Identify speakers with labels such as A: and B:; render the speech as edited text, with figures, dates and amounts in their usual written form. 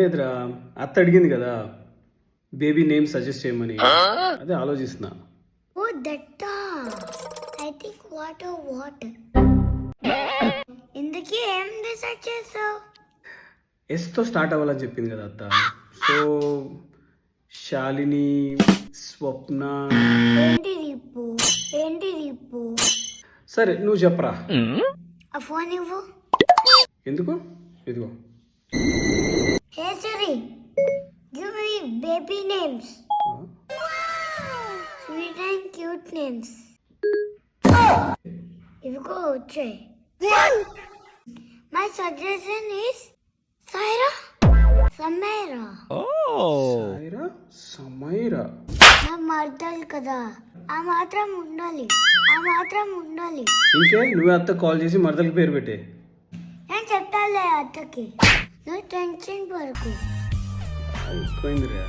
A: లేదురా, అత్త అడిగింది కదా బేబీ నేమ్ సజెస్ట్ చేయమని, అదే ఆలోచిస్తున్నా.
B: ఓ దట్టా, ఐ థింక్ వాట్ ఇందుకే ఏం డిసైడ్ చేసావు?
A: ఎస్తో స్టార్ట్ అవ్వాలని చెప్పింది కదా అత్త. సో శాలిని, స్వప్న.
B: ఏంటి రిప్పు?
A: సరే నువ్వు చెప్పరా.
B: ఆ ఫోన్ ఇవ్వు.
A: ఎందుకు? ఇదిగో.
B: Hey Siri, give me baby names, sweet and cute names. ఇవిగో వచ్చాయి. My suggestion is Saira, Samaira.
A: Saira, Samaira.
B: నా మర్దాలు కదా, ఆ మాత్రం ఉండాలి.
A: ఇంకే నువ్వే అత్త కాల్ చేసి మరదలకి పేరు పెట్టే.
B: నేను చెప్తాలే అత్తకి, నువ్వు టెన్షన్ పడకు.
A: అయిపోయిందిరా.